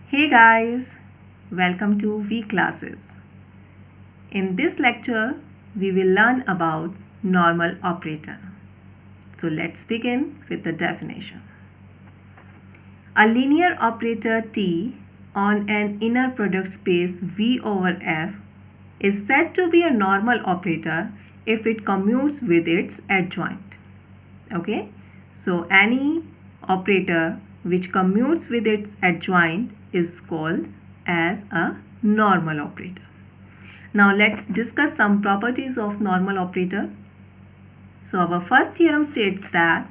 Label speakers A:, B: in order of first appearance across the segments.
A: Hey guys, welcome to V classes. In this lecture, we will learn about normal operator. So let's begin with the definition. A linear operator T on an inner product space V over F is said to be a normal operator if it commutes with its adjoint. Okay, so any operator which commutes with its adjoint is called as a normal operator. Now let's discuss some properties of normal operator. So our first theorem states that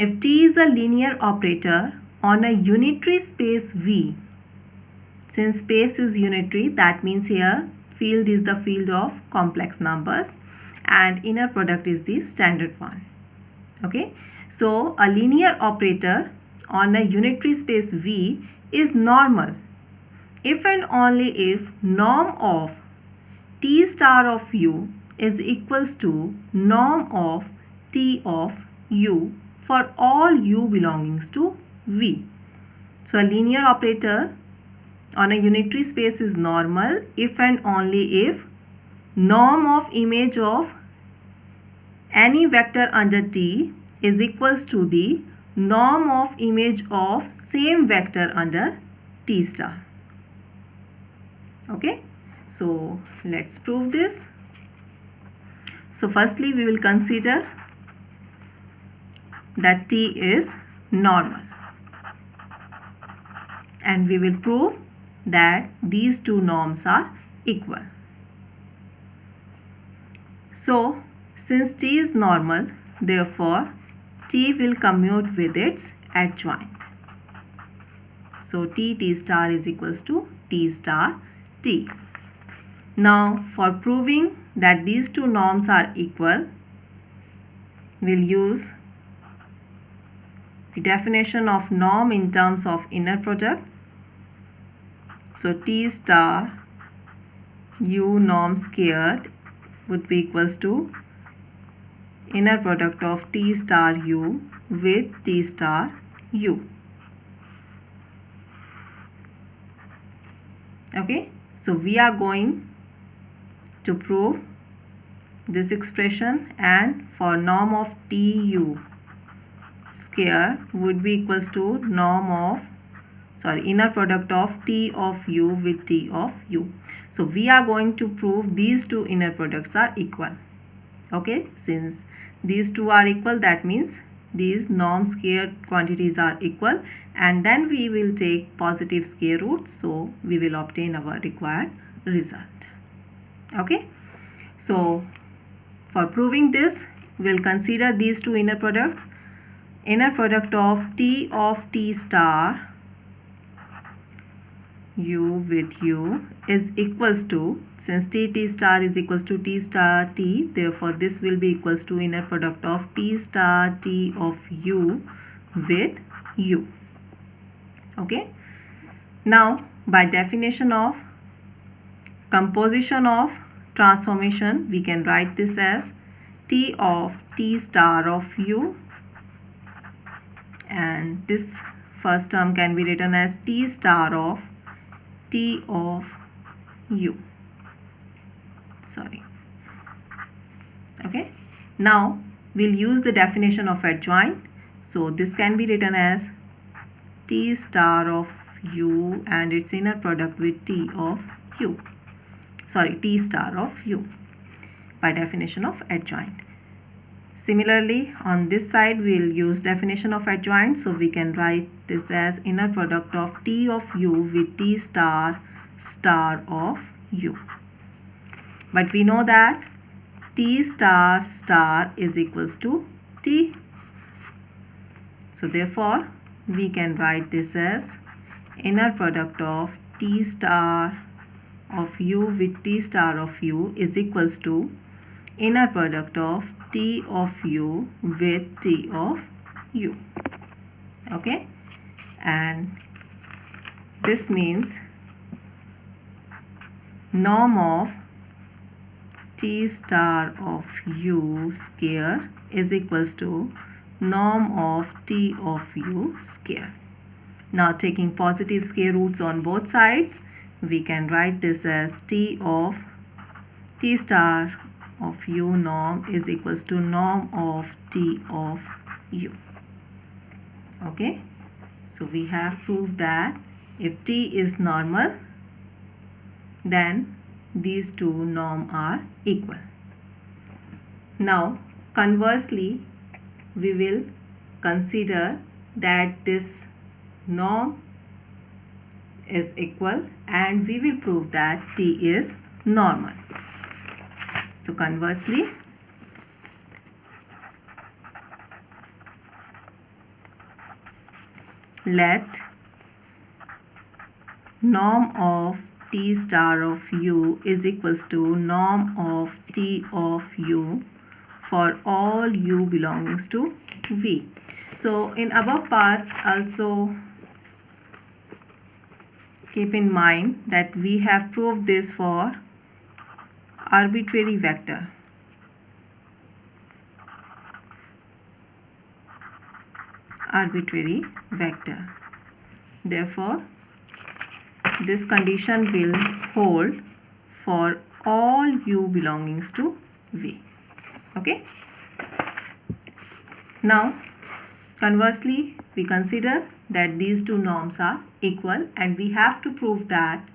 A: if T is a linear operator on a unitary space V, since space is unitary, that means here field is the field of complex numbers and inner product is the standard one. Okay, so a linear operator on a unitary space V is normal if and only if norm of T star of U is equals to norm of T of U for all U belongings to V. So a linear operator on a unitary space is normal if and only if norm of image of any vector under T is equals to the norm of image of same vector under T star. Okay, so let's prove this. So firstly we will consider that T is normal and we will prove that these two norms are equal. So since T is normal, therefore T will commute with its adjoint. So T star is equals to T star T. Now for proving that these two norms are equal, we'll use the definition of norm in terms of inner product. So T star U norm squared would be equals to inner product of T star U with T star U. Okay, so we are going to prove this expression, and for norm of TU square would be equals to norm of inner product of T of U with T of U. So we are going to prove these two inner products are equal. Okay, since these two are equal, that means these norm square quantities are equal, and then we will take positive square roots, so we will obtain our required result. Okay, so for proving this, we'll consider these two inner products. Inner product of T star U with U is equals to, since T star is equals to T star T, therefore this will be equals to inner product of T star T of U with U. Okay, now by definition of composition of transformation, we can write this as T of T star of U, and this first term can be written as T star of T of U. Okay, now we'll use the definition of adjoint. So this can be written as T star of U and its inner product with T of U. T star of U by definition of adjoint. Similarly, on this side we'll use definition of adjoint, so we can write this as inner product of T of U with T star of U. But we know that T star is equals to T. So therefore we can write this as inner product of T star of U with T star of U is equals to inner product of T of U with T of U. Okay, and this means norm of T star of U square is equals to norm of T of U square. Now taking positive square roots on both sides, we can write this as T of T star of u norm is equals to norm of T of u. Okay, so we have proved that if T is normal, then these two norms are equal. Now conversely, we will consider that this norm is equal and we will prove that T is normal. So conversely, let norm of T star of u is equals to norm of T of u for all u belongs to V. So in above part also keep in mind that we have proved this for arbitrary vector. Arbitrary vector. Therefore, this condition will hold for all u belongings to V. Okay. Now, conversely, we consider that these two norms are equal and we have to prove that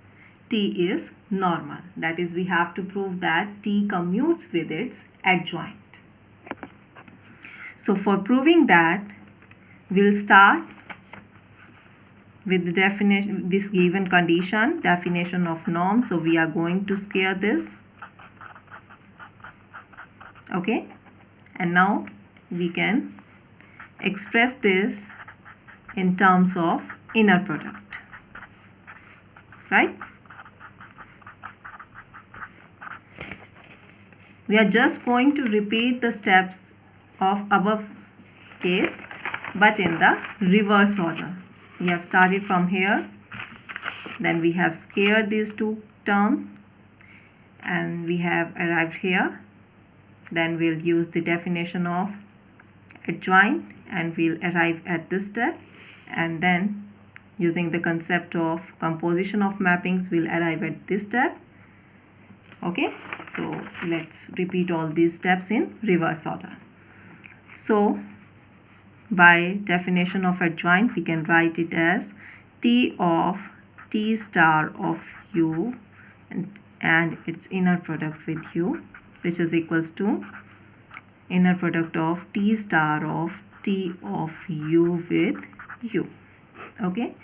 A: T is normal. That is, we have to prove that T commutes with its adjoint. So for proving that, we'll start with the definition, this given condition, definition of norm. So we are going to square this. Okay, and now we can express this in terms of inner product, right? We are just going to repeat the steps of above case but in the reverse order. We have started from here, then we have squared these two terms and we have arrived here. Then we'll use the definition of adjoint and we'll arrive at this step, and then using the concept of composition of mappings we'll arrive at this step. Okay, so let's repeat all these steps in reverse order. So by definition of adjoint we can write it as T of T star of u and its inner product with u, which is equals to inner product of T star of T of u with u. Okay,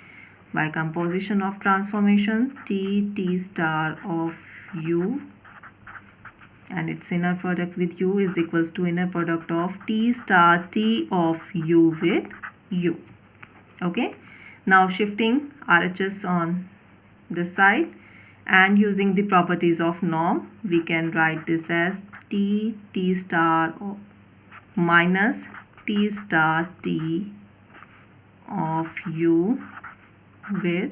A: by composition of transformation, T star of u and its inner product with u is equals to inner product of T star T of u with u. Okay, now shifting RHS on this side and using the properties of norm, we can write this as T star minus T star T of u with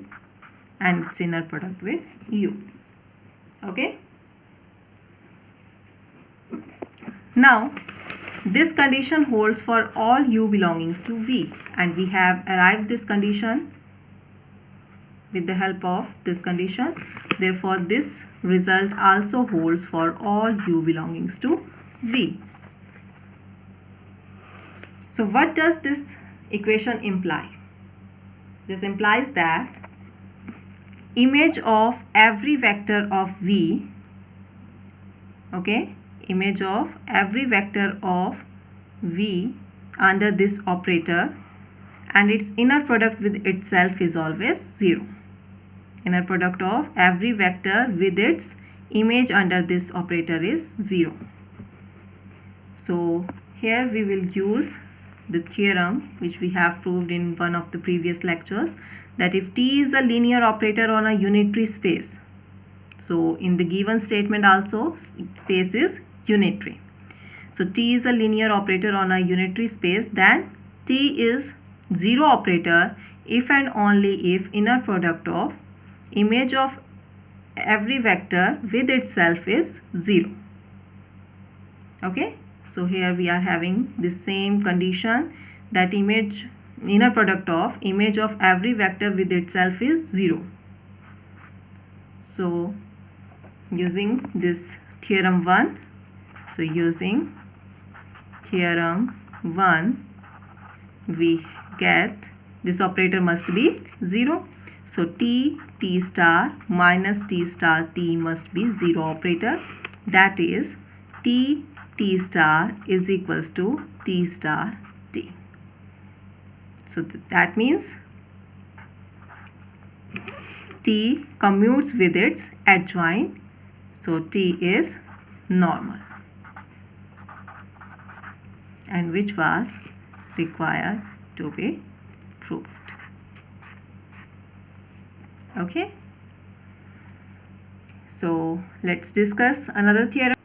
A: and its inner product with u. Okay, now this condition holds for all u belongings to V and we have arrived this condition with the help of this condition. Therefore, this result also holds for all u belongings to V. So what does this equation imply? This implies that image of every vector of V, okay, image of every vector of V under this operator and its inner product with itself is always 0. Inner product of every vector with its image under this operator is 0. So here we will use the theorem which we have proved in one of the previous lectures, that if T is a linear operator on a unitary space, so in the given statement also space is unitary. So T is a linear operator on a unitary space, then T is 0 operator if and only if inner product of image of every vector with itself is 0. Okay, so here we are having the same condition, that image inner product of image of every vector with itself is 0. So using this theorem 1, so using theorem 1 we get this operator must be 0. So t star minus t star t must be 0 operator, that is t star is equals to t star t. So that means t commutes with its adjoint, so t is normal, and which was required to be proved. Okay, so let's discuss another theorem.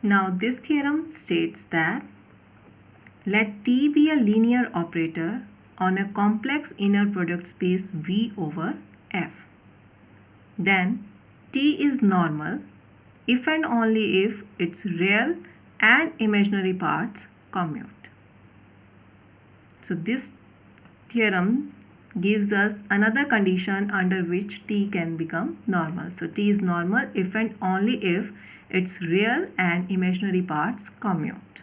A: Now this theorem states that let T be a linear operator on a complex inner product space V over F. Then T is normal if and only if its real and imaginary parts commute. So this theorem gives us another condition under which T can become normal. So T is normal if and only if its real and imaginary parts commute.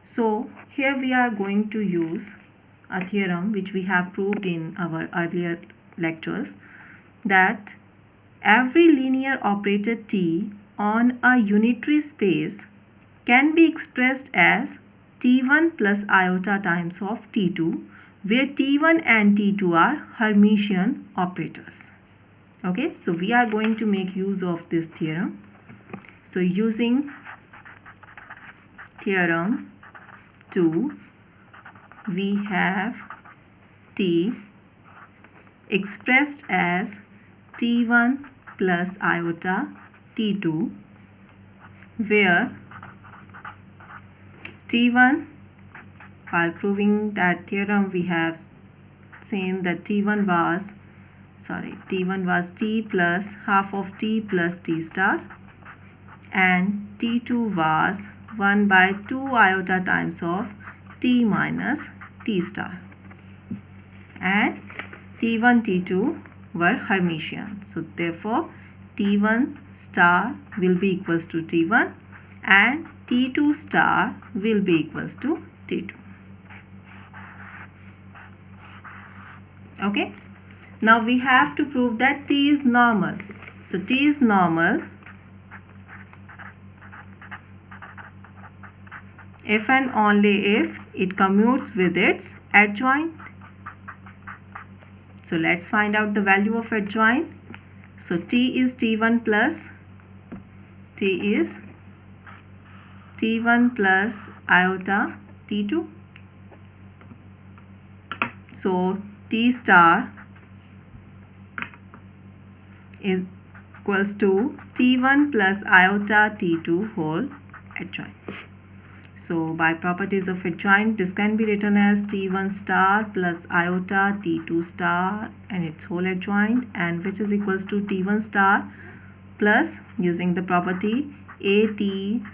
A: So here we are going to use a theorem which we have proved in our earlier lectures, that every linear operator T on a unitary space can be expressed as T1 plus iota times of T2, where T1 and T2 are Hermitian operators. Okay, so we are going to make use of this theorem. So using theorem 2, we have T expressed as T1 plus iota T2, where T1, while proving that theorem we have seen that T1 was T plus half of T plus T star, and T2 was 1 by 2 iota times of T minus T star, and T1 T2 were Hermitian. So therefore T1 star will be equals to T1 and T2 star will be equals to T2. Okay, now we have to prove that T is normal. So T is normal if and only if it commutes with its adjoint. So let's find out the value of adjoint. So T is T1 plus iota T2. So T star is equals to T1 plus iota T2 whole adjoint. So by properties of adjoint, this can be written as T1 star plus iota T2 star and its whole adjoint, and which is equals to T1 star plus, using the property AT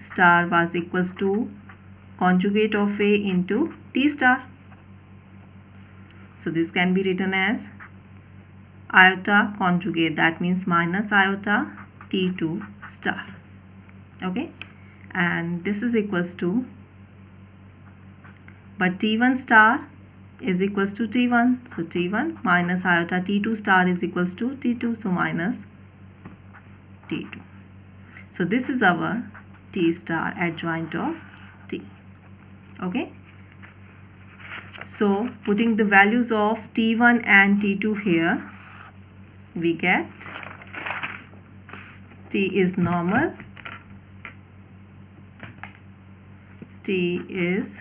A: star was equals to conjugate of A into T star. So this can be written as iota conjugate, that means minus iota T2 star. Okay, and this is equals to, but T1 star is equals to T1, so T1 minus iota T2 star is equals to T2, so minus T2. So this is our T star adjoint of T. Okay, so putting the values of T1 and T2 here, we get T is normal, T is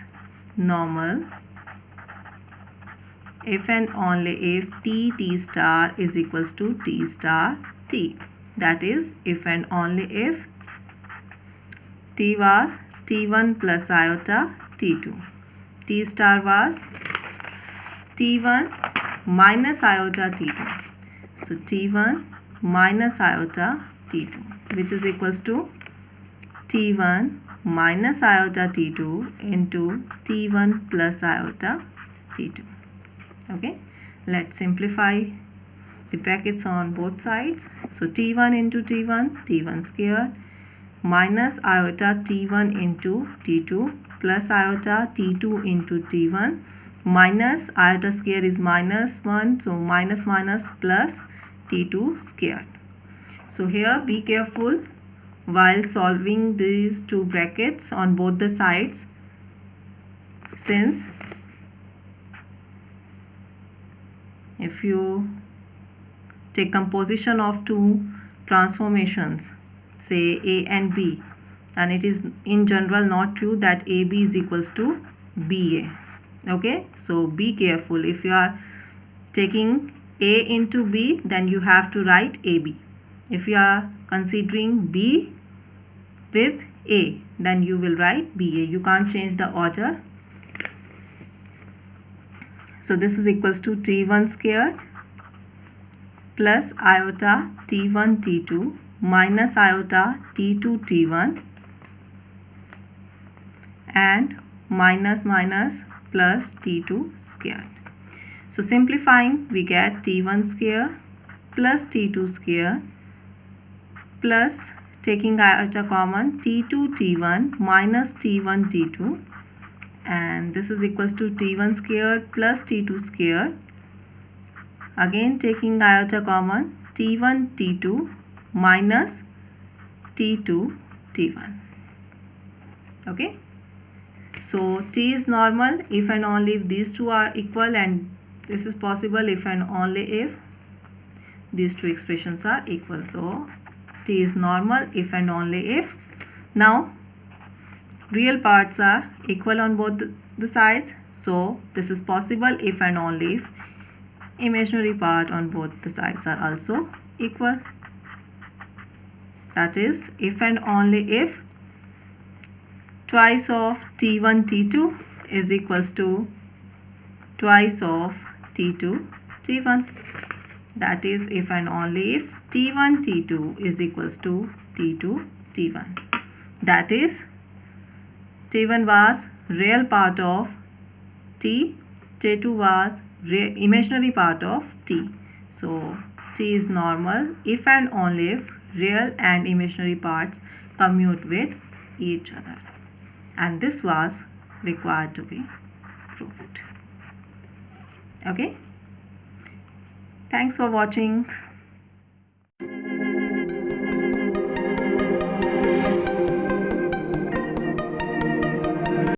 A: normal if and only if T star is equals to T star T. That is if and only if T was T1 plus iota T2, T star was T1 minus iota T2. So T1 minus iota T2, which is equals to T1 minus iota t2 into t1 plus iota t2. Okay, let's simplify the brackets on both sides. So t1 into t1 square, minus iota t1 into t2 plus iota t2 into t1, minus iota square is minus 1, so minus minus plus t2 squared. So here be careful while solving these two brackets on both the sides, since if you take composition of two transformations, say A and B, and it is in general not true that AB is equals to BA. Okay, so be careful. If you are taking A into B, then you have to write AB. If you are considering B with A, then you will write BA. You can't change the order. So this is equals to T1 squared plus iota T1 T2 minus iota T2 T1 and minus minus plus T2 squared. So simplifying, we get T1 square plus T2 square plus, taking iota common, T2 T1 minus T1 T2, and this is equals to T1 squared plus T2 squared. Again taking iota common, T1 T2 minus T2 T1. Okay, so T is normal if and only if these two are equal, and this is possible if and only if these two expressions are equal. So T is normal if and only if. Now real parts are equal on both the sides, so this is possible if and only if imaginary part on both the sides are also equal. That is if and only if twice of T1 T2 is equals to twice of T2 T1. That is if and only if T1 T2 is equals to T2 T1. That is T1 was real part of T, T2 was imaginary part of T. So T is normal if and only if real and imaginary parts commute with each other, and this was required to be proved. Okay, thanks for watching.